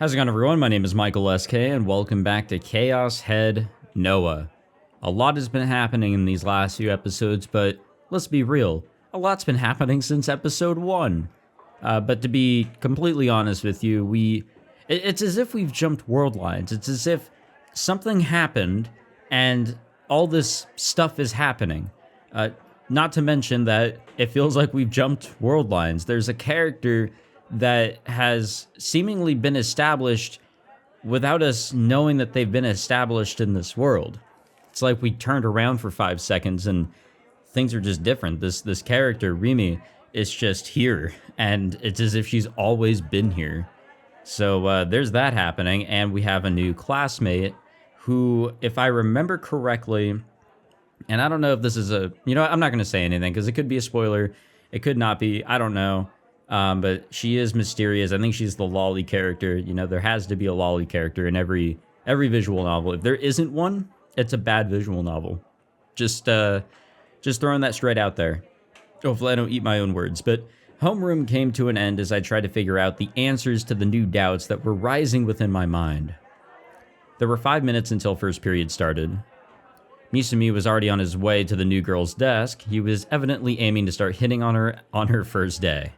How's it going, everyone? My name is Michael SK, and welcome back to Chaos Head Noah. A lot has been happening in these last few episodes, but let's be real, a lot's been happening since episode 1. But to be completely honest with you, it's as if we've jumped world lines. It's as if something happened, and all this stuff is happening. Not to mention that it feels like we've jumped world lines. There's a character that has seemingly been established without us knowing that they've been established in this world. It's like we turned around for 5 seconds and things are just different. This character, Remi, is just here, and it's as if she's always been here. So there's that happening, and we have a new classmate who, if I remember correctly, and I don't know if this is I'm not going to say anything because it could be a spoiler. It could not be. I don't know. But she is mysterious. I think she's the lolly character. You know, there has to be a lolly character in every visual novel. If there isn't one, it's a bad visual novel. Just throwing that straight out there. Hopefully I don't eat my own words. But homeroom came to an end as I tried to figure out the answers to the new doubts that were rising within my mind. There were 5 minutes until first period started. Misumi was already on his way to the new girl's desk. He was evidently aiming to start hitting on her on her first day.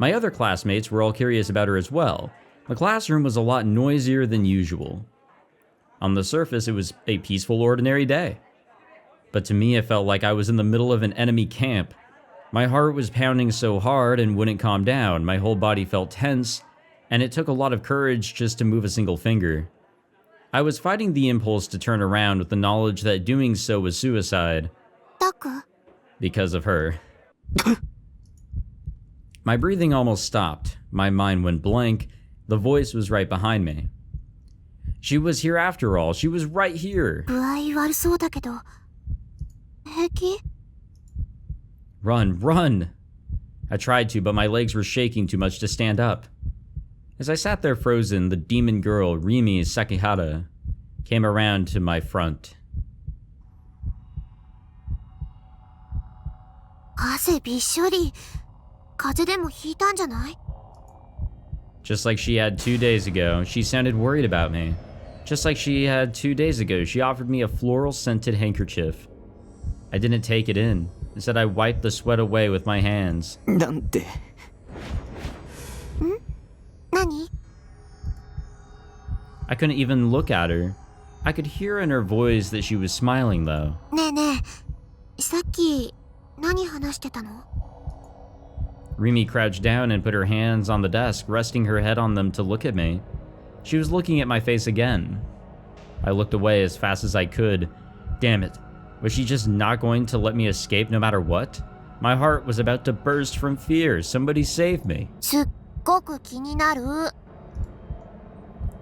My other classmates were all curious about her as well. The classroom was a lot noisier than usual. On the surface, it was a peaceful, ordinary day. But to me, it felt like I was in the middle of an enemy camp. My heart was pounding so hard and wouldn't calm down. My whole body felt tense, and it took a lot of courage just to move a single finger. I was fighting the impulse to turn around with the knowledge that doing so was suicide. Because of her. My breathing almost stopped. My mind went blank. The voice was right behind me. She was here after all. She was right here. Run, run! I tried to, but my legs were shaking too much to stand up. As I sat there frozen, the demon girl, Rimi Sakihata, came around to my front. Just like she had 2 days ago, she sounded worried about me. Just like she had 2 days ago, she offered me a floral-scented handkerchief. I didn't take it in. Instead, I wiped the sweat away with my hands. I couldn't even look at her. I could hear in her voice that she was smiling, though. Rimi crouched down and put her hands on the desk, resting her head on them to look at me. She was looking at my face again. I looked away as fast as I could. Damn it. Was she just not going to let me escape no matter what? My heart was about to burst from fear. Somebody save me.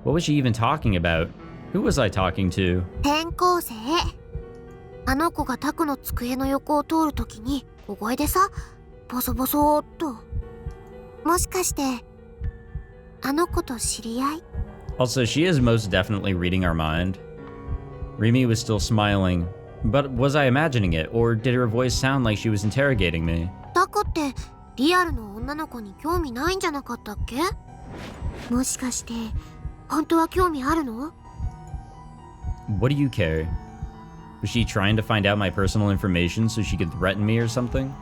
What was she even talking about? Who was I talking to? Also, she is most definitely reading our mind. Rimi was still smiling, but was I imagining it, or did her voice sound like she was interrogating me? What do you care? Was she trying to find out my personal information so she could threaten me or something?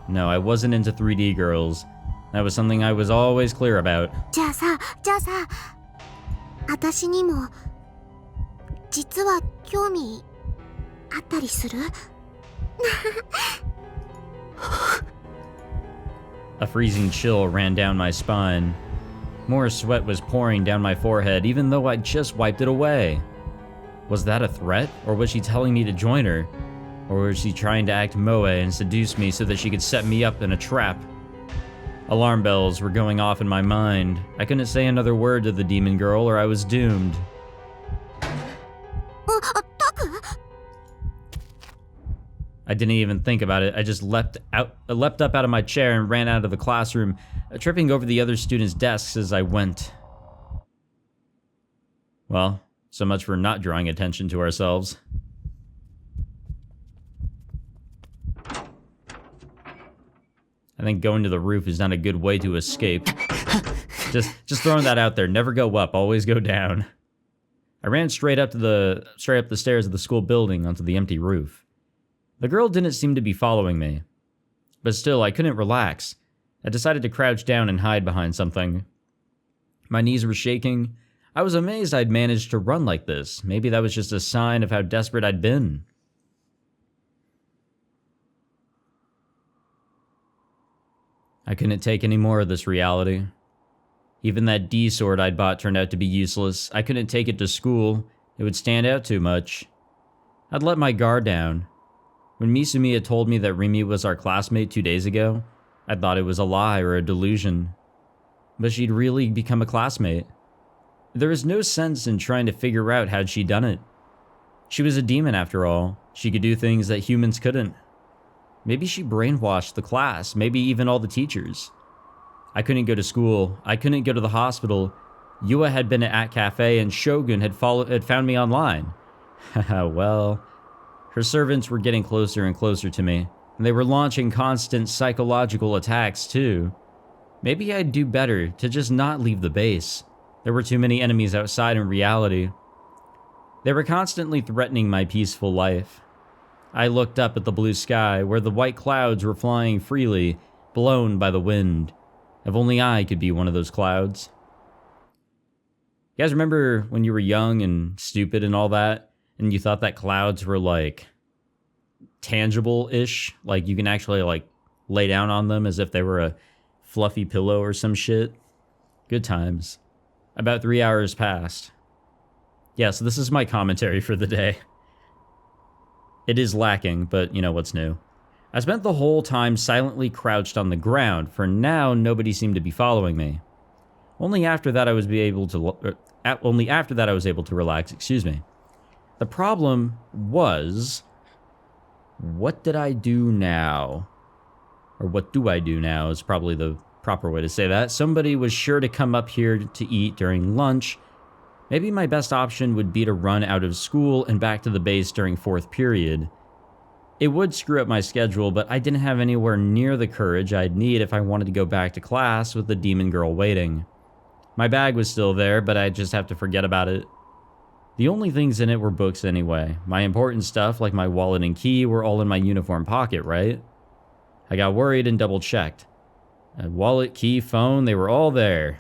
No, I wasn't into 3D girls. That was something I was always clear about. A freezing chill ran down my spine. More sweat was pouring down my forehead, even though I just wiped it away. Was that a threat, or was she telling me to join her? Or was she trying to act moe and seduce me so that she could set me up in a trap? Alarm bells were going off in my mind. I couldn't say another word to the demon girl or I was doomed. I didn't even think about it. I just leapt up out of my chair and ran out of the classroom, tripping over the other students' desks as I went. Well, so much for not drawing attention to ourselves. I think going to the roof is not a good way to escape. Just throwing that out there. Never go up, always go down. I ran straight up the stairs of the school building onto the empty roof. The girl didn't seem to be following me. But still, I couldn't relax. I decided to crouch down and hide behind something. My knees were shaking. I was amazed I'd managed to run like this. Maybe that was just a sign of how desperate I'd been. I couldn't take any more of this reality. Even that D sword I'd bought turned out to be useless. I couldn't take it to school. It would stand out too much. I'd let my guard down. When Misumi had told me that Rimi was our classmate 2 days ago, I thought it was a lie or a delusion. But she'd really become a classmate. There was no sense in trying to figure out how'd she done it. She was a demon after all. She could do things that humans couldn't. Maybe she brainwashed the class, maybe even all the teachers. I couldn't go to school. I couldn't go to the hospital. Yua had been at Cafe and Shogun had found me online. Haha, well, her servants were getting closer and closer to me, and they were launching constant psychological attacks too. Maybe I'd do better to just not leave the base. There were too many enemies outside in reality. They were constantly threatening my peaceful life. I looked up at the blue sky where the white clouds were flying freely, blown by the wind. If only I could be one of those clouds. You guys remember when you were young and stupid and all that, and you thought that clouds were like tangible-ish? Like you can actually like lay down on them as if they were a fluffy pillow or some shit? Good times. About 3 hours passed. Yeah, so this is my commentary for the day. It is lacking, but you know what's new. I spent the whole time silently crouched on the ground. For now, nobody seemed to be following me. Only after that I was able to relax, excuse me. The problem was, what did I do now? Or what do I do now is probably the proper way to say that. Somebody was sure to come up here to eat during lunch. Maybe my best option would be to run out of school and back to the base during 4th period. It would screw up my schedule, but I didn't have anywhere near the courage I'd need if I wanted to go back to class with the demon girl waiting. My bag was still there, but I'd just have to forget about it. The only things in it were books anyway. My important stuff, like my wallet and key, were all in my uniform pocket, right? I got worried and double-checked. Wallet, key, phone, they were all there.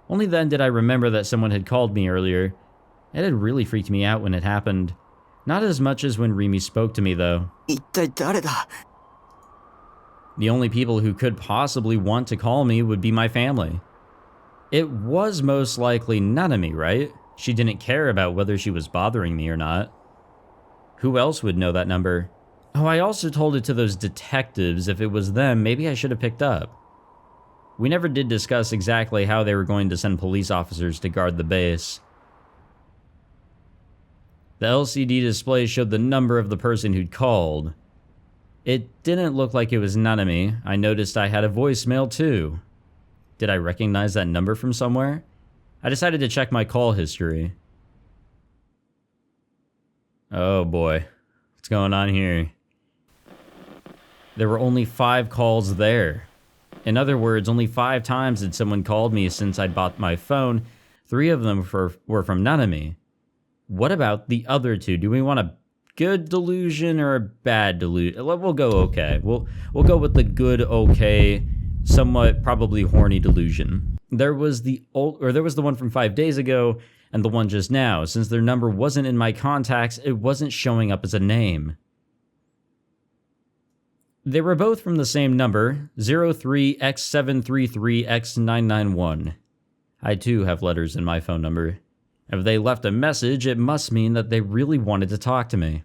Only then did I remember that someone had called me earlier. It had really freaked me out when it happened. Not as much as when Rimi spoke to me, though. The only people who could possibly want to call me would be my family. It was most likely Nanami, right? She didn't care about whether she was bothering me or not. Who else would know that number? Oh, I also told it to those detectives. If it was them, maybe I should have picked up. We never did discuss exactly how they were going to send police officers to guard the base. The LCD display showed the number of the person who'd called. It didn't look like it was Nanami. I noticed I had a voicemail too. Did I recognize that number from somewhere? I decided to check my call history. Oh boy, what's going on here? There were only 5 calls there. In other words, only 5 times had someone called me since I'd bought my phone. 3 of them were from Nanami. What about the other 2? Do we want a good delusion or a bad delusion? We'll go okay. We'll go with the good, okay, somewhat probably horny delusion. There was the one from 5 days ago and the one just now. Since their number wasn't in my contacts, it wasn't showing up as a name. They were both from the same number, 03X733X991. I too have letters in my phone number. If they left a message, it must mean that they really wanted to talk to me.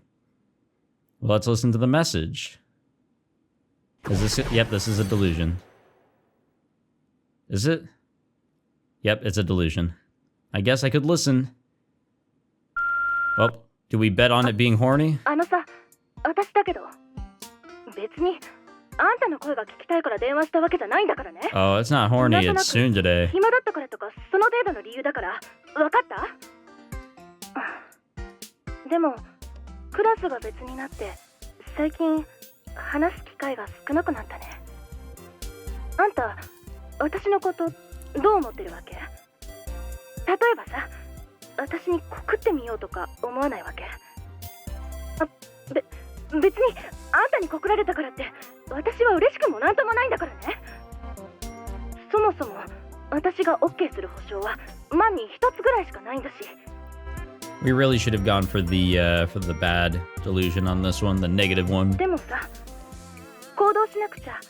Well, let's listen to the message. Is this it? Yep, this is a delusion. Is it? Yep, it's a delusion. I guess I could listen. Well, do we bet on it being horny? Oh, it's not horny, it's soon today. どう思ってるわけ？例えばさ、私に告ってみようとか思わないわけ？別にあんたに告られたからって私は嬉しくもなんともないんだからね。そもそも私が OK する保証は万に一つぐらいしかないんだし。 We really should have gone for the bad delusion on this one, the negative one. でもさ、行動しなくちゃ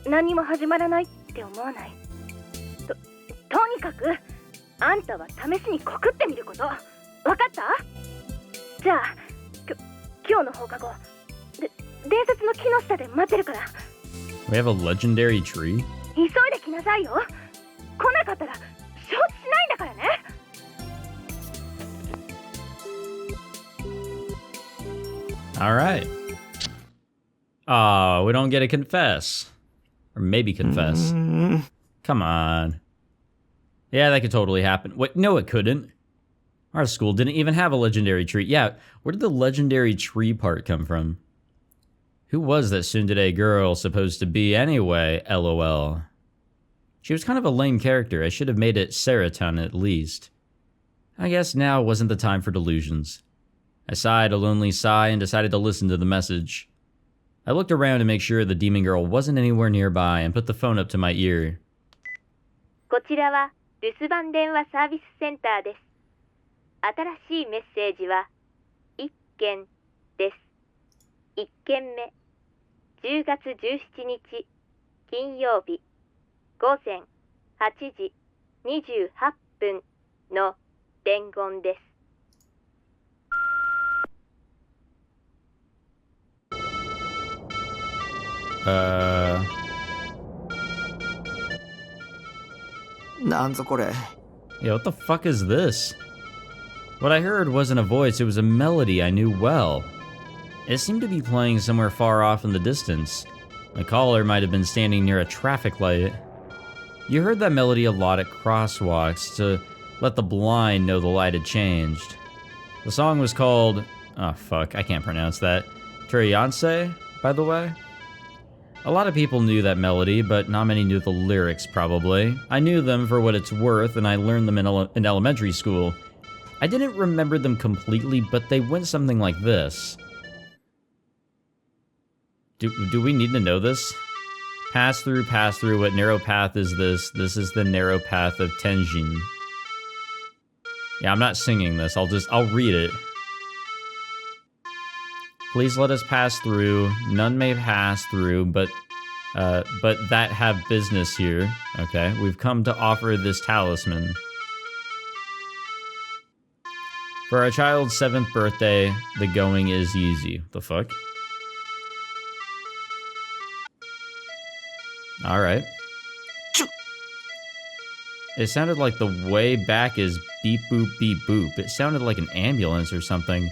何も始まらないって思わない？とにかくあんたは試しに告ってみること。わかった？じゃあ今日の放課後伝説の木の下で待ってるから。 We have a legendary tree? 急いで来なさいよ。来なかったら承知しないんだからね。Alright. Oh, we don't get to confess. Or maybe confess. Come on. Yeah, that could totally happen. Wait, no it couldn't. Our school didn't even have a legendary tree. Yeah, where did the legendary tree part come from? Who was that tsundere girl supposed to be anyway, lol? She was kind of a lame character. I should have made it Seroton at least. I guess now wasn't the time for delusions. I sighed a lonely sigh and decided to listen to the message. I looked around to make sure the demon girl wasn't anywhere nearby and put the phone up to my ear. こちらは留守番電話サービスセンターです。新しいメッセージは1件です。1件目、10月17日金曜日午前8時28分の伝言です。なんぞこれ。 Yeah, what the fuck is this? What I heard wasn't a voice, it was a melody I knew well. It seemed to be playing somewhere far off in the distance. The caller might have been standing near a traffic light. You heard that melody a lot at crosswalks to let the blind know the light had changed. The song was called... oh fuck, I can't pronounce that. Turiyanse, by the way? A lot of people knew that melody, but not many knew the lyrics, probably. I knew them for what it's worth, and I learned them in elementary school. I didn't remember them completely, but they went something like this. Do we need to know this? Pass through, what narrow path is this? This is the narrow path of Tenjin. Yeah, I'm not singing this, I'll read it. Please let us pass through. None may pass through, but that have business here. Okay, we've come to offer this talisman. For our child's 7th birthday, the going is easy. The fuck? Alright. It sounded like the way back is beep boop beep boop. It sounded like an ambulance or something.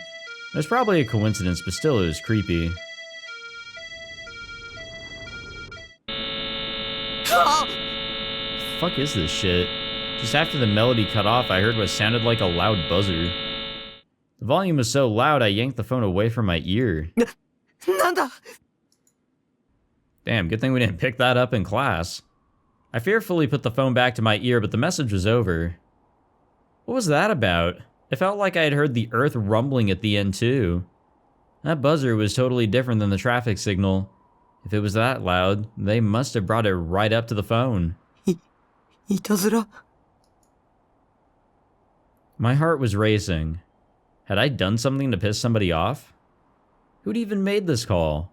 It's probably a coincidence, but still it was creepy. The fuck is this shit? Just after the melody cut off, I heard what sounded like a loud buzzer. The volume was so loud, I yanked the phone away from my ear. Damn, good thing we didn't pick that up in class. I fearfully put the phone back to my ear, but the message was over. What was that about? It felt like I had heard the earth rumbling at the end too. That buzzer was totally different than the traffic signal. If it was that loud, they must have brought it right up to the phone. My heart was racing. Had I done something to piss somebody off? Who'd even made this call?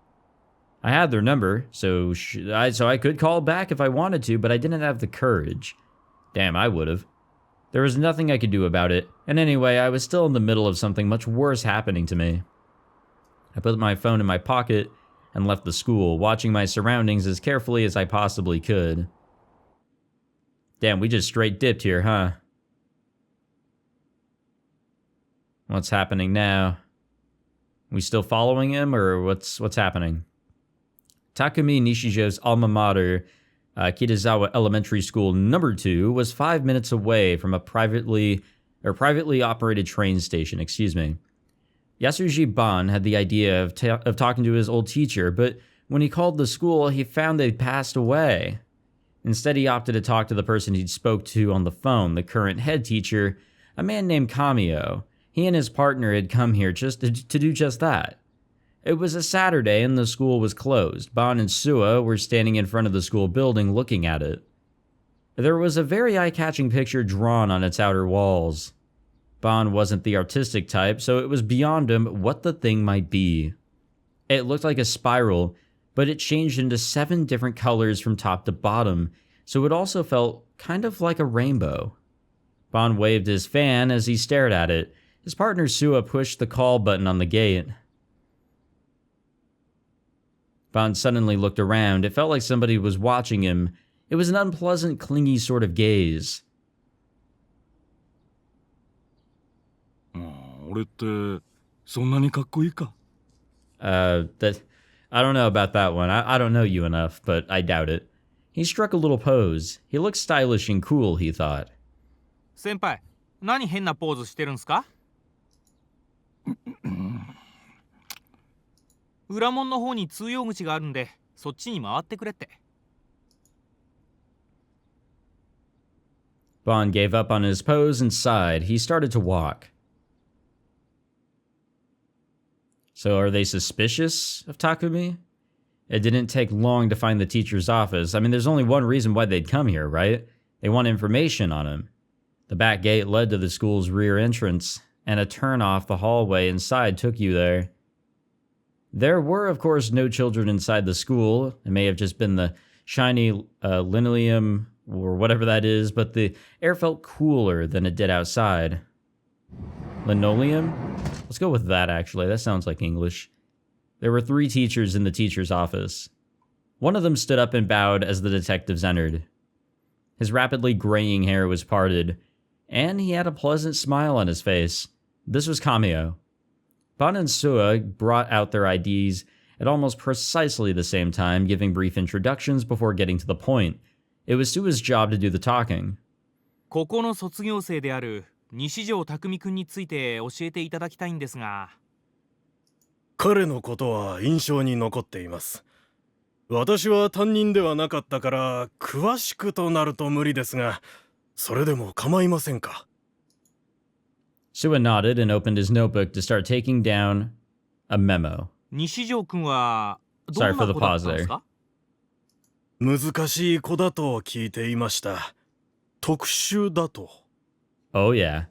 I had their number, so I could call back if I wanted to, but I didn't have the courage. Damn, I would've. There was nothing I could do about it, and anyway, I was still in the middle of something much worse happening to me. I put my phone in my pocket and left the school, watching my surroundings as carefully as I possibly could. Damn, we just straight dipped here, huh? What's happening now? We still following him, or what's happening? Takumi Nishijo's alma mater, Kitazawa Elementary School No. 2, was 5 minutes away from a privately operated train station, excuse me. Yasuji Ban had the idea of talking to his old teacher, but when he called the school, he found they'd passed away. Instead, he opted to talk to the person he'd spoke to on the phone, the current head teacher, a man named Kamio. He and his partner had come here just to do just that. It was a Saturday and the school was closed. Bon and Sua were standing in front of the school building looking at it. There was a very eye-catching picture drawn on its outer walls. Bon wasn't the artistic type, so it was beyond him what the thing might be. It looked like a spiral, but it changed into 7 different colors from top to bottom, so it also felt kind of like a rainbow. Bon waved his fan as he stared at it. His partner Sua pushed the call button on the gate. Bon suddenly looked around. It felt like somebody was watching him. It was an unpleasant, clingy sort of gaze. I don't know about that one. I don't know you enough, but I doubt it. He struck a little pose. He looked stylish and cool, he thought. 先輩、何変なポーズしてるんすか？裏門の方に通用口があるんで、そっちに回ってくれって。Bon gave up on his pose and sighed. He started to walk. So are they suspicious of Takumi? It didn't take long to find the teacher's office. I mean, there's only one reason why they'd come here, right? They want information on him. The back gate led to the school's rear entrance, and a turn off the hallway inside took you there. There were, of course, no children inside the school. It may have just been the shiny linoleum or whatever that is, but the air felt cooler than it did outside. Linoleum? Let's go with that, actually. That sounds like English. There were 3 teachers in the teacher's office. One of them stood up and bowed as the detectives entered. His rapidly graying hair was parted, and he had a pleasant smile on his face. This was Kamio. Bon and Sua brought out their IDs at almost precisely the same time, giving brief introductions before getting to the point. It was Sua's job to do the talking. ここの卒業生である西条匠くんについて教えていただきたいんですが。彼のことは印象に残っています。私は担任ではなかったから詳しくとなると無理ですが、それでも構いませんか。Sua nodded and opened his notebook to start taking down a memo. 西条くんはどん Sorry な for the 子だっ pause たんです there. か？難しい子だと聞いていました。特殊だと。Oh yeah.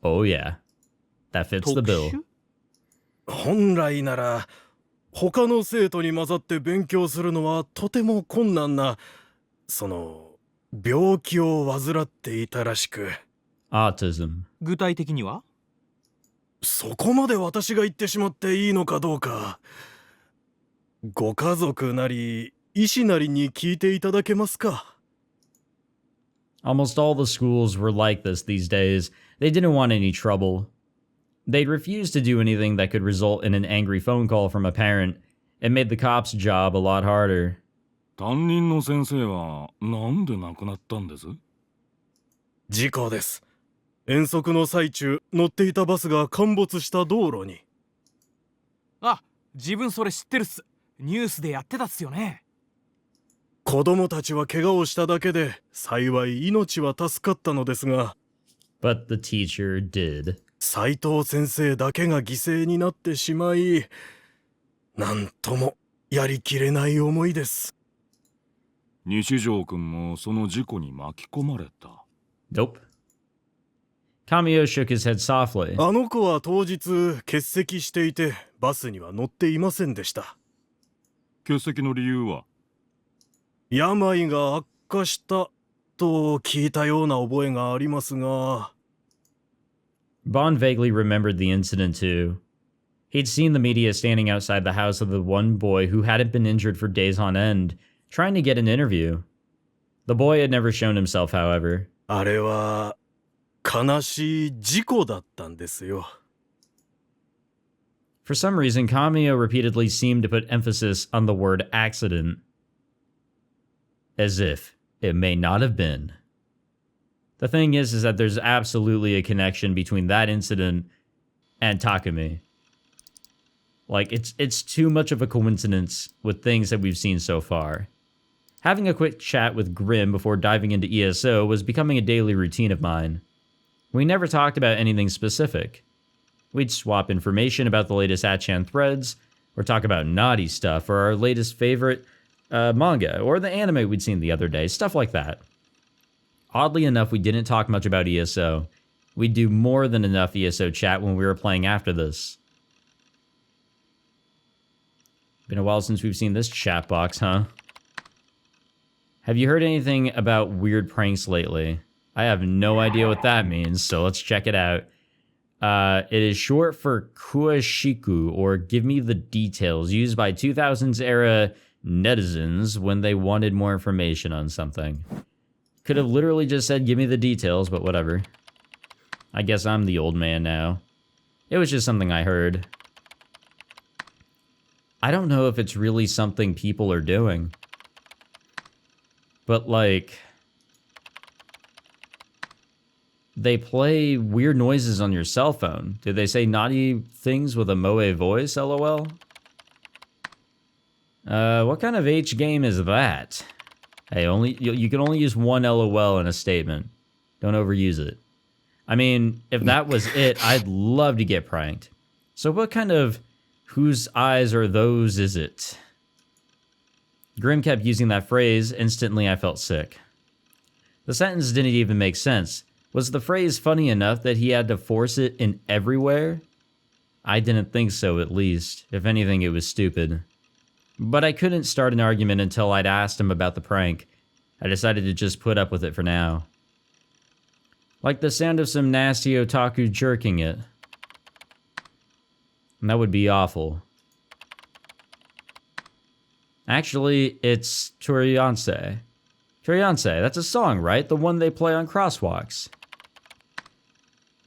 Oh yeah. That fits the 特 bill. 殊？本来なら他の生徒に混ざって勉強するのはとても困難な病気を患っていたらしく。Autism. 具体的には？そこまで私が言ってしまっていいのかどうか。ご家族なり医師なりに聞いていただけますか。Almost all the schools were like this these days. They didn't want any trouble. They'd refuse to do anything that could result in an angry phone call from a parent. It made the cops' job a lot harder. 担任の先生はなんで亡くなったんです？事故です。遠足の最中、乗っていたバスが陥没した道路に。あ、自分それ知ってるっす。ニュースでやってたっすよね。子供たちは怪我をしただけで、幸い命は助かったのですが。But the teacher did. 斉藤先生だけが犠牲になってしまい、なんともやりきれない思いです。西条くんもその事故に巻き込まれた。Nope. Kamio shook his head softly. あの子は当日欠席していて、バスには乗っていませんでした。欠席の理由は？病が悪化したと聞いたような覚えがありますが。Bond vaguely remembered the incident too. He'd seen the media standing outside the house of the one boy who hadn't been injured for days on end, trying to get an interview. The boy had never shown himself, however. あれは悲しい事故だったんですよ。For some reason, Kamio repeatedly seemed to put emphasis on the word accident. As if it may not have been. The thing is that there's absolutely a connection between that incident and Takumi. Like, it's too much of a coincidence with things that we've seen so far. Having a quick chat with Grim before diving into ESO was becoming a daily routine of mine. We never talked about anything specific. We'd swap information about the latest Achan threads, or talk about naughty stuff, or our latest favorite manga, or the anime we'd seen the other day, stuff like that. Oddly enough, we didn't talk much about ESO. We'd do more than enough ESO chat when we were playing after this. Been a while since we've seen this chat box, huh? Have you heard anything about weird pranks lately? I have no idea what that means, so let's check it out. It is short for Kuashiku, or give me the details, used by 2000s era netizens when they wanted more information on something. Could have literally just said, give me the details, but whatever. I guess I'm the old man now. It was just something I heard. I don't know if it's really something people are doing. But like, they play weird noises on your cell phone. Did they say naughty things with a moe voice, lol? What kind of H game is that? Hey, you can only use one lol in a statement. Don't overuse it. I mean, if that was it, I'd love to get pranked. So what kind of whose eyes are those is it? Grim kept using that phrase. Instantly I felt sick. The sentence didn't even make sense. Was the phrase funny enough that he had to force it in everywhere? I didn't think so, at least. If anything, it was stupid. But I couldn't start an argument until I'd asked him about the prank. I decided to just put up with it for now. Like the sound of some nasty otaku jerking it. And that would be awful. Actually, it's Torianse. Torianse, that's a song, right? The one they play on crosswalks.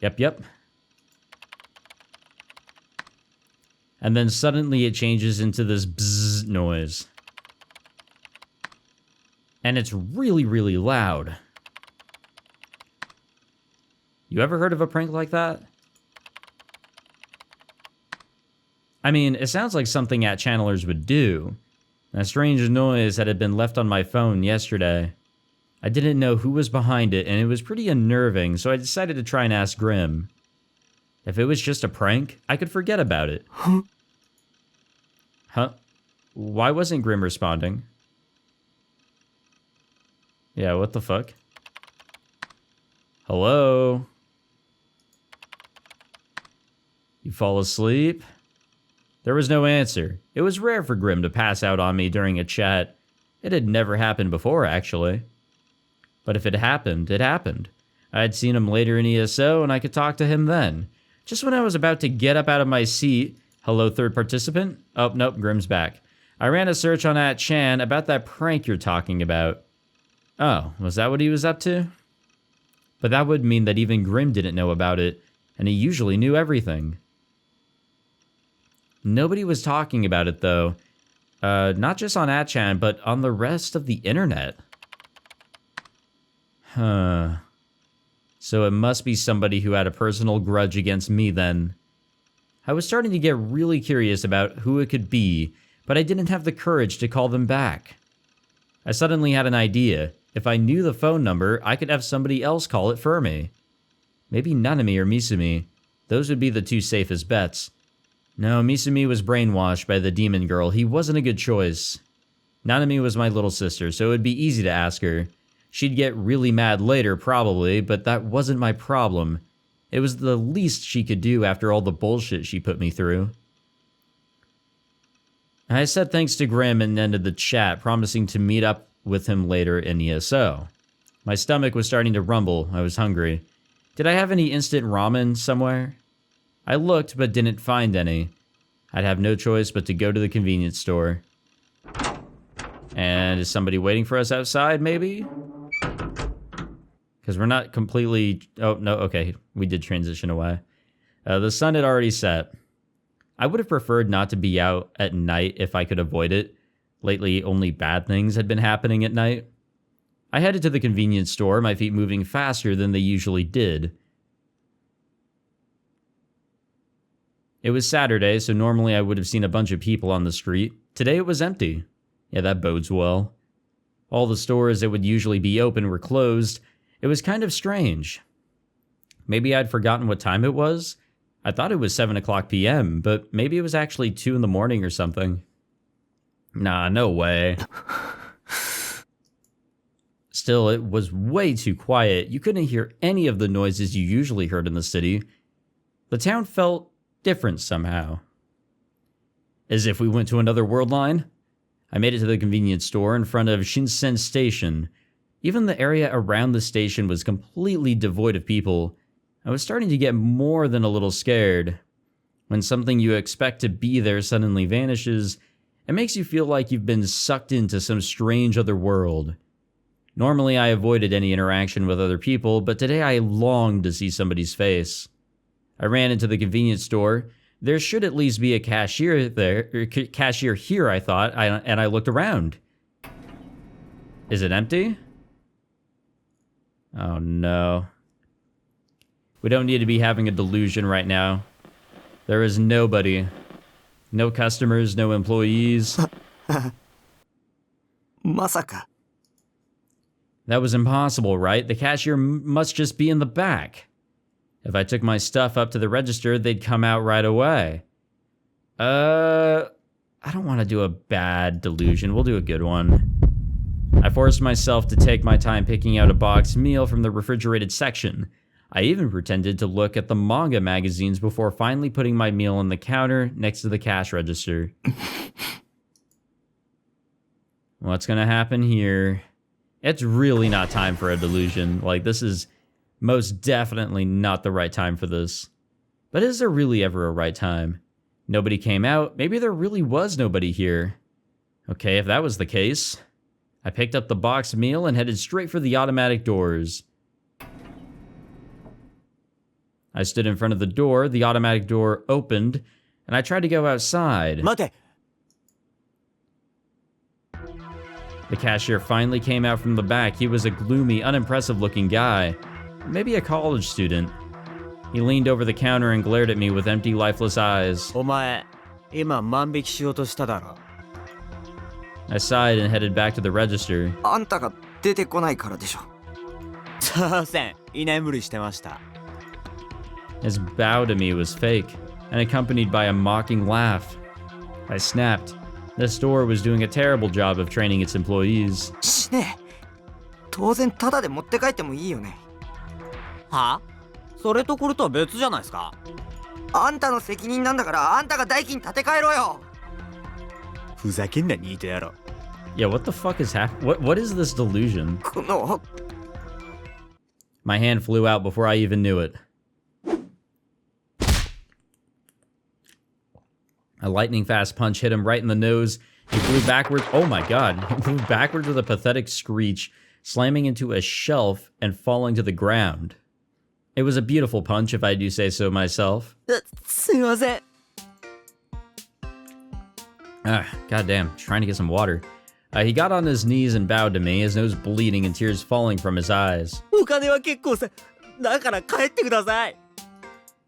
Yep. And then suddenly it changes into this bzzz noise. And it's really, really loud. You ever heard of a prank like that? I mean, it sounds like something channelers would do. A strange noise that had been left on my phone yesterday. I didn't know who was behind it, and it was pretty unnerving, so I decided to try and ask Grim. If it was just a prank, I could forget about it. Huh? Why wasn't Grim responding? Yeah, what the fuck? Hello? You fall asleep? There was no answer. It was rare for Grim to pass out on me during a chat. It had never happened before, actually. But if it happened, it happened. I had seen him later in ESO, and I could talk to him then. Just when I was about to get up out of my seat... Hello, third participant? Oh, nope, Grim's back. I ran a search on @Chan about that prank you're talking about. Oh, was that what he was up to? But that would mean that even Grim didn't know about it, and he usually knew everything. Nobody was talking about it, though. Not just on @Chan, but on the rest of the internet. Huh. So it must be somebody who had a personal grudge against me, then. I was starting to get really curious about who it could be, but I didn't have the courage to call them back. I suddenly had an idea. If I knew the phone number, I could have somebody else call it for me. Maybe Nanami or Misumi. Those would be the two safest bets. No, Misumi was brainwashed by the demon girl. He wasn't a good choice. Nanami was my little sister, so it would be easy to ask her. She'd get really mad later, probably, but that wasn't my problem. It was the least she could do after all the bullshit she put me through. I said thanks to Grim and ended the chat, promising to meet up with him later in ESO. My stomach was starting to rumble. I was hungry. Did I have any instant ramen somewhere? I looked, but didn't find any. I'd have no choice but to go to the convenience store. And is somebody waiting for us outside, maybe? Because we're not completely... Oh, no, okay. We did transition away. The sun had already set. I would have preferred not to be out at night if I could avoid it. Lately, only bad things had been happening at night. I headed to the convenience store, my feet moving faster than they usually did. It was Saturday, so normally I would have seen a bunch of people on the street. Today it was empty. Yeah, that bodes well. All the stores that would usually be open were closed. It was kind of strange. Maybe I'd forgotten what time it was. I thought it was 7 o'clock p.m., but maybe it was actually 2 in the morning or something. Nah, no way. Still, it was way too quiet. You couldn't hear any of the noises you usually heard in the city. The town felt different somehow. As if we went to another world line. I made it to the convenience store in front of Shinsen Station. Even the area around the station was completely devoid of people. I was starting to get more than a little scared. When something you expect to be there suddenly vanishes, it makes you feel like you've been sucked into some strange other world. Normally, I avoided any interaction with other people, but today I longed to see somebody's face. I ran into the convenience store. There should at least be a cashier there, cashier here, I thought, and I looked around. Is it empty? Oh no. We don't need to be having a delusion right now. There is nobody. No customers, no employees. まさか。 That was impossible, right? The cashier must just be in the back. If I took my stuff up to the register, they'd come out right away. I don't want to do a bad delusion. We'll do a good one. I forced myself to take my time picking out a boxed meal from the refrigerated section. I even pretended to look at the manga magazines before finally putting my meal on the counter next to the cash register. What's gonna happen here? It's really not time for a delusion. Like, this is most definitely not the right time for this. But is there really ever a right time? Nobody came out. Maybe there really was nobody here. Okay, if that was the case, I picked up the boxed meal and headed straight for the automatic doors. I stood in front of the door, the automatic door opened, and I tried to go outside. 待て The cashier finally came out from the back. He was a gloomy, unimpressive looking guy. Maybe a college student. He leaned over the counter and glared at me with empty, lifeless eyes. お前今万引きしようとしただろ I sighed and headed back to the register. あんたが出てこないからでしょ。すいません居眠りしてました His bow to me was fake, and accompanied by a mocking laugh. I snapped. The store was doing a terrible job of training its employees. しねえ。当然タダで持って帰ってもいいよね。はそれとこれとは別じゃないですかあんたの責任なんだからあんたが代金立て替えろよ。ふざけんなニート野郎 Yeah, what the fuck is happening? What is this delusion? この My hand flew out before I even knew it. A lightning-fast punch hit him right in the nose. He flew backwards. Oh my god. He moved backwards with a pathetic screech, slamming into a shelf and falling to the ground. It was a beautiful punch, if I do say so myself. すいません。 Goddamn, trying to get some water. He got on his knees and bowed to me, his nose bleeding and tears falling from his eyes. お金は結構さだから帰ってください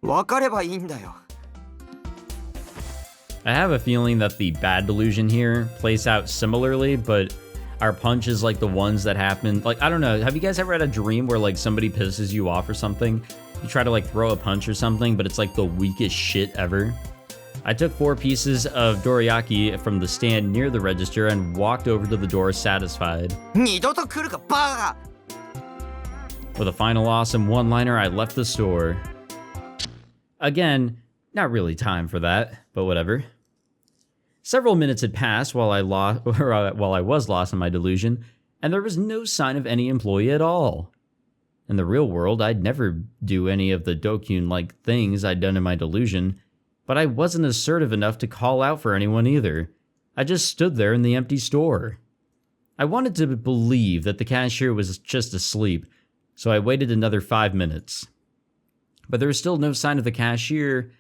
分かればいいんだよ。 I have a feeling that the bad delusion here plays out similarly, but our punch is like the ones that happen. Like, I don't know. Have you guys ever had a dream where like somebody pisses you off or something? You try to like throw a punch or something, but it's like the weakest shit ever. I took 4 pieces of dorayaki from the stand near the register and walked over to the door satisfied. 二度と来るかバカ。 With a final awesome one-liner, I left the store. Again, not really time for that, but whatever. Several minutes had passed while I was lost in my delusion, and there was no sign of any employee at all. In the real world, I'd never do any of the Dokyun-like things I'd done in my delusion, but I wasn't assertive enough to call out for anyone either. I just stood there in the empty store. I wanted to believe that the cashier was just asleep, so I waited another 5 minutes. But there was still no sign of the cashier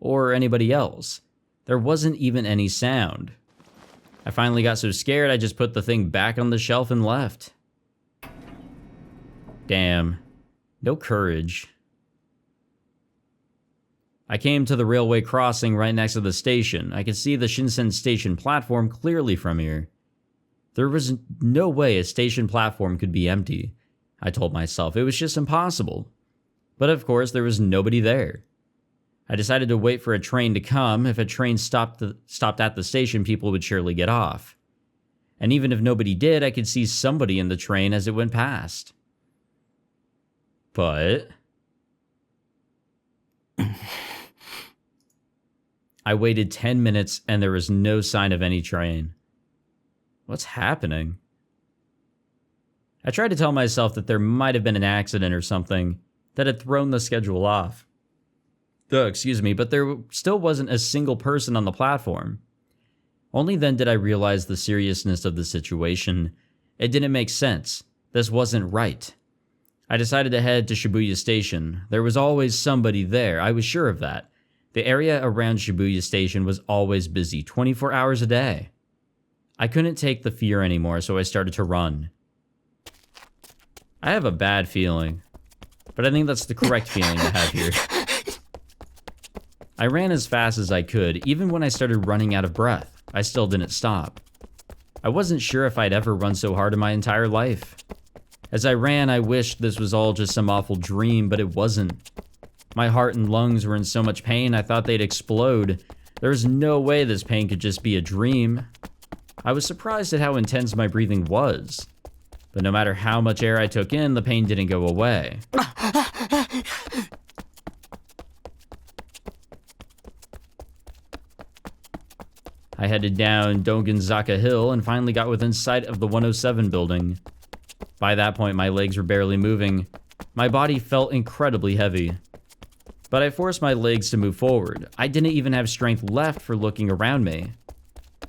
or anybody else. There wasn't even any sound. I finally got so scared I just put the thing back on the shelf and left. Damn. No courage. I came to the railway crossing right next to the station. I could see the Shinsen station platform clearly from here. There was no way a station platform could be empty. I told myself it was just impossible. But of course, there was nobody there. I decided to wait for a train to come. If a train stopped at the station, people would surely get off. And even if nobody did, I could see somebody in the train as it went past. But I waited 10 minutes and there was no sign of any train. What's happening? I tried to tell myself that there might have been an accident or something that had thrown the schedule off. Excuse me, but there still wasn't a single person on the platform. Only then did I realize the seriousness of the situation. It didn't make sense. This wasn't right. I decided to head to Shibuya Station. There was always somebody there, I was sure of that. The area around Shibuya Station was always busy, 24 hours a day. I couldn't take the fear anymore, so I started to run. I have a bad feeling, but I think that's the correct feeling to have here. I ran as fast as I could. Even when I started running out of breath, I still didn't stop. I wasn't sure if I'd ever run so hard in my entire life. As I ran, I wished this was all just some awful dream, but it wasn't. My heart and lungs were in so much pain, I thought they'd explode. There was no way this pain could just be a dream. I was surprised at how intense my breathing was. But no matter how much air I took in, the pain didn't go away. I headed down Dongenzaka Hill and finally got within sight of the 107 building. By that point, my legs were barely moving. My body felt incredibly heavy. But I forced my legs to move forward. I didn't even have strength left for looking around me.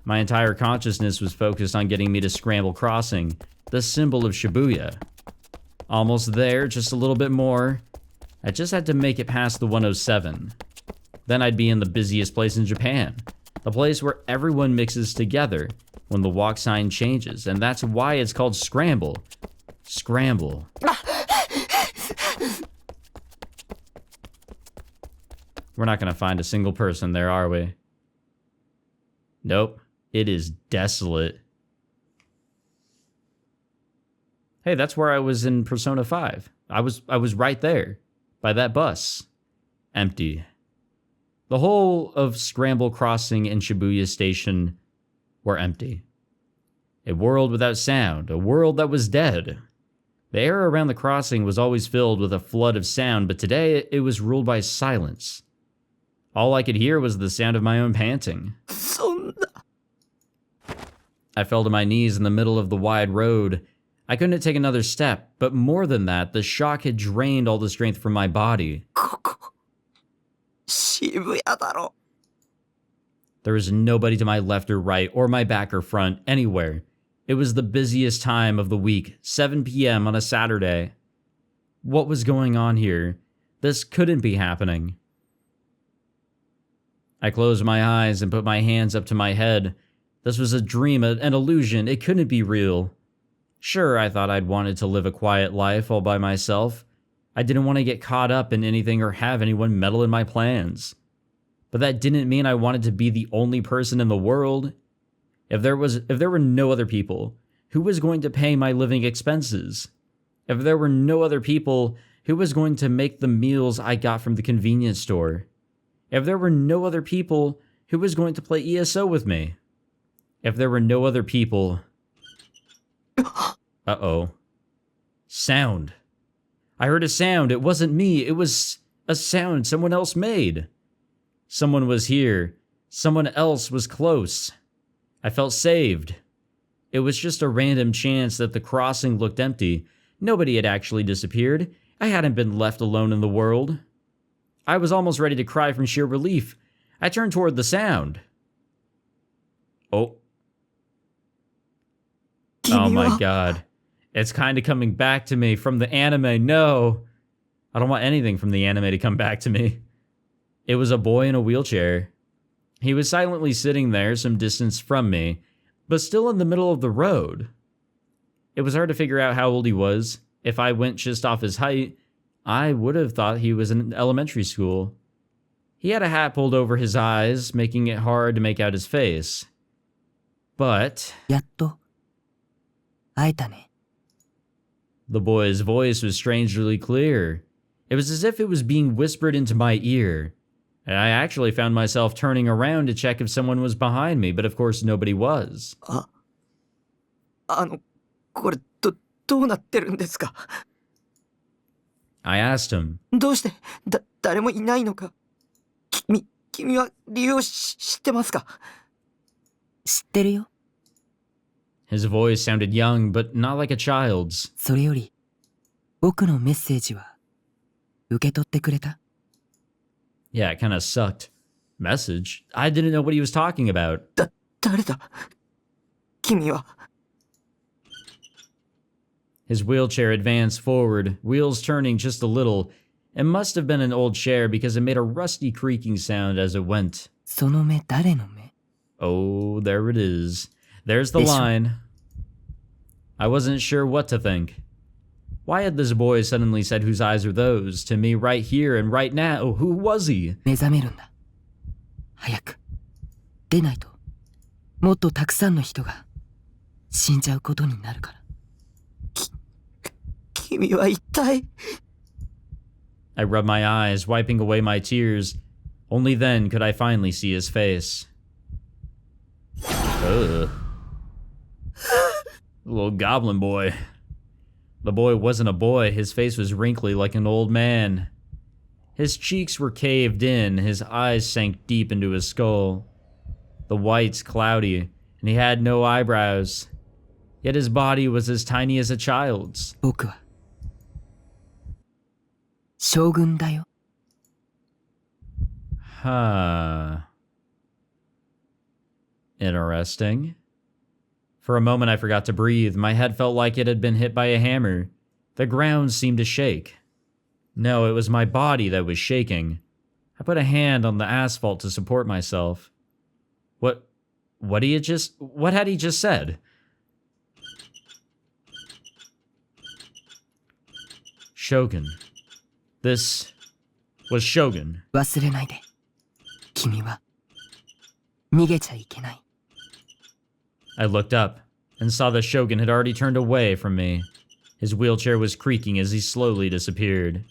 My entire consciousness was focused on getting me to Scramble Crossing, the symbol of Shibuya. Almost there, just a little bit more. I just had to make it past the 107. Then I'd be in the busiest place in Japan. The place where everyone mixes together when the walk sign changes, and that's why it's called Scramble. Scramble. We're not gonna find a single person there, are we? Nope. It is desolate. Hey, that's where I was in Persona 5. I was right there, by that bus. Empty. The whole of Scramble Crossing and Shibuya Station were empty. A world without sound, a world that was dead. The air around the crossing was always filled with a flood of sound, but today it was ruled by silence. All I could hear was the sound of my own panting. I fell to my knees in the middle of the wide road. I couldn't take another step, but more than that, the shock had drained all the strength from my body. There was nobody to my left or right, or my back or front, anywhere. It was the busiest time of the week, 7 p.m. on a Saturday. What was going on here? This couldn't be happening. I closed my eyes and put my hands up to my head. This was a dream, an illusion. It couldn't be real. Sure, I thought I'd wanted to live a quiet life all by myself. I didn't want to get caught up in anything or have anyone meddle in my plans. But that didn't mean I wanted to be the only person in the world. If there were no other people, who was going to pay my living expenses? If there were no other people, who was going to make the meals I got from the convenience store? If there were no other people, who was going to play ESO with me? If there were no other people... Uh-oh. Sound. I heard a sound. It wasn't me. It was a sound someone else made. Someone was here. Someone else was close. I felt saved. It was just a random chance that the crossing looked empty. Nobody had actually disappeared. I hadn't been left alone in the world. I was almost ready to cry from sheer relief. I turned toward the sound. Oh. Oh my god. It's kind of coming back to me from the anime. No. I don't want anything from the anime to come back to me. It was a boy in a wheelchair. He was silently sitting there some distance from me, but still in the middle of the road. It was hard to figure out how old he was. If I went just off his height, I would have thought he was in elementary school. He had a hat pulled over his eyes, making it hard to make out his face. But... 会えたね。 The boy's voice was strangely clear. It was as if it was being whispered into my ear. And I actually found myself turning around to check if someone was behind me, but of course nobody was. これどうなってるんですか？ I asked him. どうして誰もいないのか？君は理由を知ってますか？ 知ってるよ。 His voice sounded young, but not like a child's. それより、僕のメッセージは受け取ってくれた？ Yeah, it kinda sucked. Message? I didn't know what he was talking about. 誰だ？君は。 His wheelchair advanced forward, wheels turning just a little. It must have been an old chair because it made a rusty creaking sound as it went. その目誰の目？ Oh, there it is. There's the line. I wasn't sure what to think. Why had this boy suddenly said whose eyes are those to me right here and right now? Who was he? 目覚めるんだ。早く。出ないと、もっとたくさんの人が死んじゃうことになるから。君は一体。 I rubbed my eyes, wiping away my tears. Only then could I finally see his face. Ugh. Little goblin boy. The boy wasn't a boy, his face was wrinkly like an old man. His cheeks were caved in, his eyes sank deep into his skull. The whites cloudy, and he had no eyebrows. Yet his body was as tiny as a child's. 僕は将軍だよ。 Huh. Interesting. For a moment I forgot to breathe. My head felt like it had been hit by a hammer. The ground seemed to shake. No, it was my body that was shaking. I put a hand on the asphalt to support myself. What had he just said? Shogun. This was Shogun. 忘れないで。君は逃げちゃいけない。 I looked up and saw the Shogun had already turned away from me. His wheelchair was creaking as he slowly disappeared.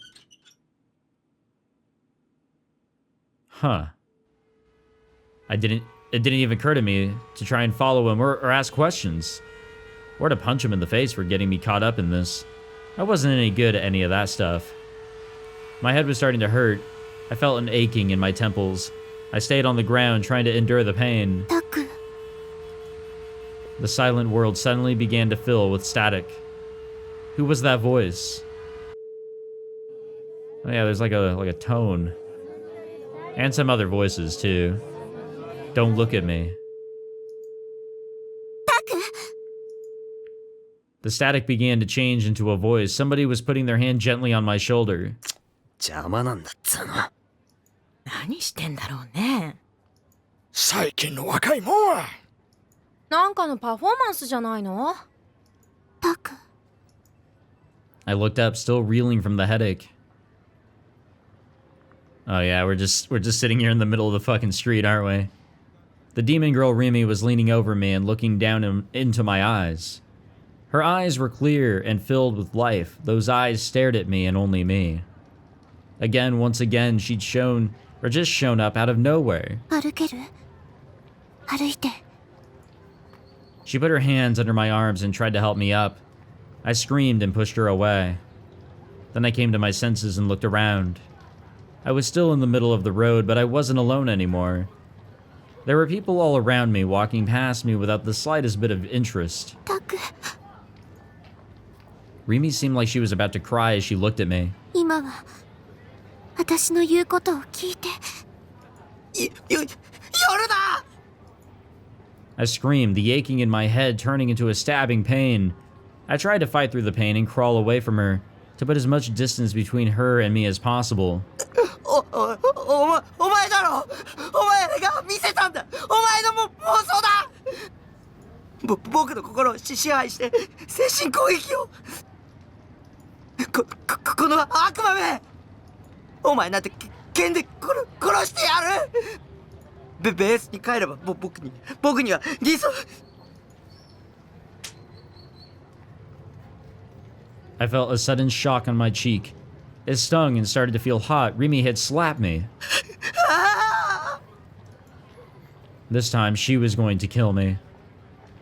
Huh. It didn't even occur to me to try and follow him or ask questions. Or to punch him in the face for getting me caught up in this. I wasn't any good at any of that stuff. My head was starting to hurt. I felt an aching in my temples. I stayed on the ground trying to endure the pain. The silent world suddenly began to fill with static. Who was that voice? Oh yeah, there's like a tone. And some other voices too. Don't look at me. The static began to change into a voice. Somebody was putting their hand gently on my shoulder. 邪魔なんだっつうの。何してんだろうね。最近の若いもんは。なんかのパフォーマンスじゃないの？タク。 I looked up, still reeling from the headache. Oh yeah, we're just sitting here in the middle of the fucking street, aren't we? The demon girl Rimi was leaning over me and looking down into my eyes. Her eyes were clear and filled with life. Those eyes stared at me and only me. Once again, she'd shown up out of nowhere. 歩ける？歩いて。 She put her hands under my arms and tried to help me up. I screamed and pushed her away. Then I came to my senses and looked around. I was still in the middle of the road, but I wasn't alone anymore. There were people all around me walking past me without the slightest bit of interest. Rimi seemed like she was about to cry as she looked at me. 今は私の言うことを聞いて。夜だ! I screamed, the aching in my head turning into a stabbing pain. I tried to fight through the pain and crawl away from her, to put as much distance between her and me as possible. お前だろ！お前が見せたんだ！お前の妄想だ！僕の心を支配して精神攻撃を！この悪魔め！お前なんて剣で殺してやる！ベースに帰れば僕には理想。I felt a sudden shock on my cheek. It stung and started to feel hot. Rimi had slapped me. This time, she was going to kill me.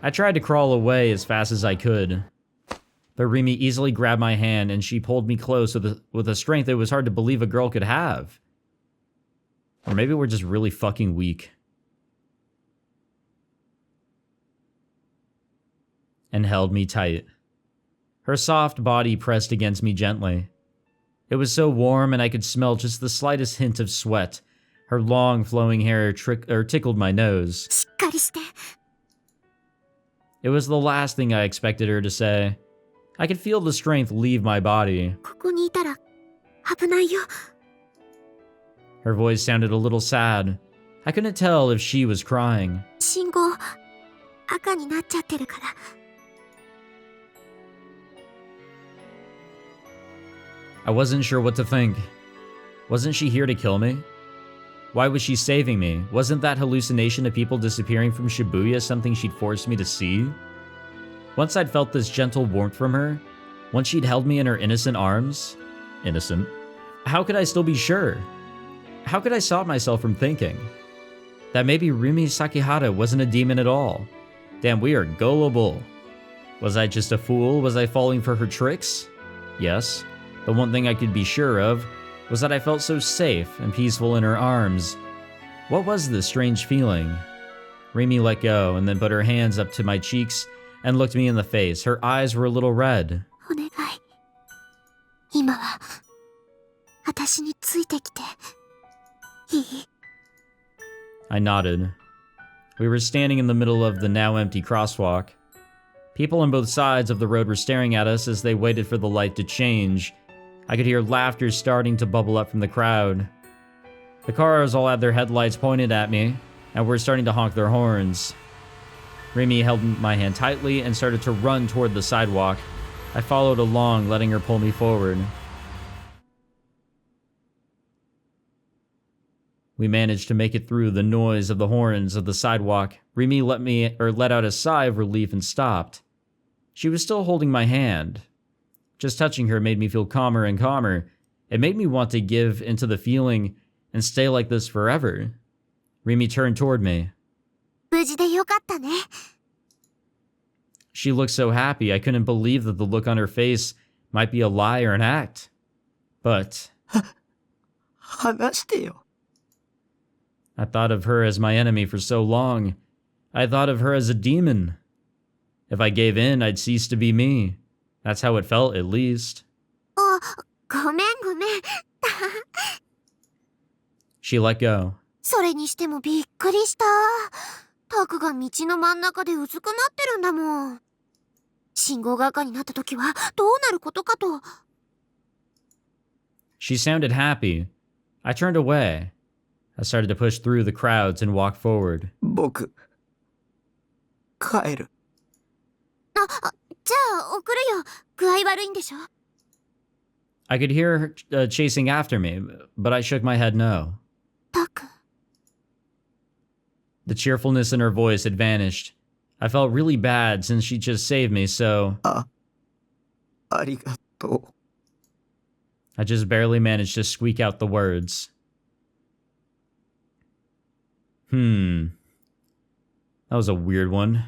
I tried to crawl away as fast as I could. But Rimi easily grabbed my hand and she pulled me close with a strength it was hard to believe a girl could have. Or maybe we're just really fucking weak. And held me tight. Her soft body pressed against me gently. It was so warm and I could smell just the slightest hint of sweat. Her long flowing hair tickled my nose. しっかりして。 It was the last thing I expected her to say. I could feel the strength leave my body. ここにいたら危ないよ。 Her voice sounded a little sad. I couldn't tell if she was crying. 信号赤になっちゃってるから。 I wasn't sure what to think. Wasn't she here to kill me? Why was she saving me? Wasn't that hallucination of people disappearing from Shibuya something she'd forced me to see? Once I'd felt this gentle warmth from her, once she'd held me in her innocent arms, innocent, how could I still be sure? How could I stop myself from thinking that maybe Rimi Sakihata wasn't a demon at all? Damn, we are gullible. Was I just a fool? Was I falling for her tricks? Yes. The one thing I could be sure of was that I felt so safe and peaceful in her arms. What was this strange feeling? Rimi let go and then put her hands up to my cheeks and looked me in the face. Her eyes were a little red. お願い。今は私についてきていい？ I nodded. We were standing in the middle of the now empty crosswalk. People on both sides of the road were staring at us as they waited for the light to change. I could hear laughter starting to bubble up from the crowd. The cars all had their headlights pointed at me, and were starting to honk their horns. Rimi held my hand tightly and started to run toward the sidewalk. I followed along, letting her pull me forward. We managed to make it through the noise of the horns of the sidewalk. Rimi let out a sigh of relief and stopped. She was still holding my hand. Just touching her made me feel calmer and calmer. It made me want to give into the feeling and stay like this forever. Rimi turned toward me. 無事でよかったね。 She looked so happy, I couldn't believe that the look on her face might be a lie or an act. But 話してよ。 I thought of her as my enemy for so long. I thought of her as a demon. If I gave in, I'd cease to be me. That's how it felt, at least. あ、ごめんごめん。 She let go. それにしてもびっくりした。タクが道の真ん中でうずくまってるんだもん。信号が赤になった時はどうなることかと。 She sounded happy. I turned away. I started to push through the crowds and walk forward. 僕帰る。じゃあ送るよ。具合悪いんでしょ？ I could hear her chasing after me, but I shook my head no. タク。 The cheerfulness in her voice had vanished. I felt really bad since she just saved me, so ありがとう。 I just barely managed to squeak out the words. That was a weird one.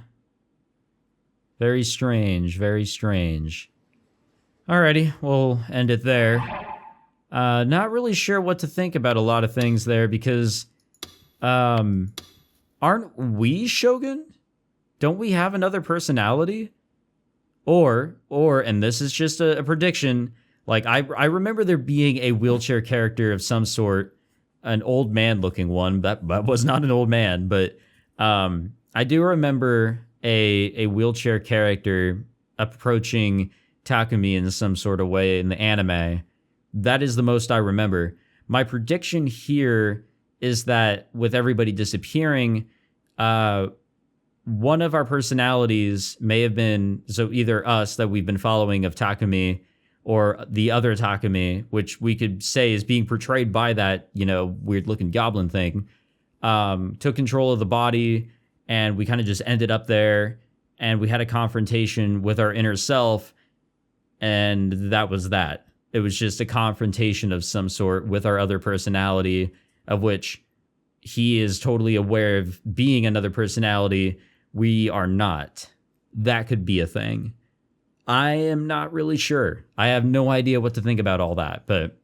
Very strange, very strange. Alrighty, we'll end it there. Not really sure what to think about a lot of things there because, aren't we Shogun? Don't we have another personality? Or, and this is just a prediction, like I remember there being a wheelchair character of some sort, an old man looking one, that was not an old man, but I do remember a wheelchair character approaching Takumi in some sort of way in the anime. That is the most I remember. My prediction here is that with everybody disappearing, one of our personalities may have been, so either us that we've been following of Takumi, or the other Takumi, which we could say is being portrayed by that, weird looking goblin thing, took control of the body, and we kind of just ended up there, and we had a confrontation with our inner self, and that was that. It was just a confrontation of some sort with our other personality, of which he is totally aware of being another personality. We are not. That could be a thing. I am not really sure. I have no idea what to think about all that, but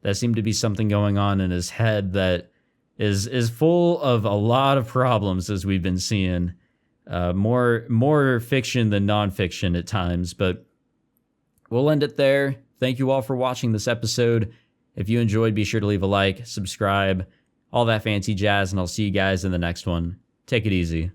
that seemed to be something going on in his head that is full of a lot of problems, as we've been seeing. More fiction than nonfiction at times, but we'll end it there. Thank you all for watching this episode. If you enjoyed, be sure to leave a like, subscribe, all that fancy jazz, and I'll see you guys in the next one. Take it easy.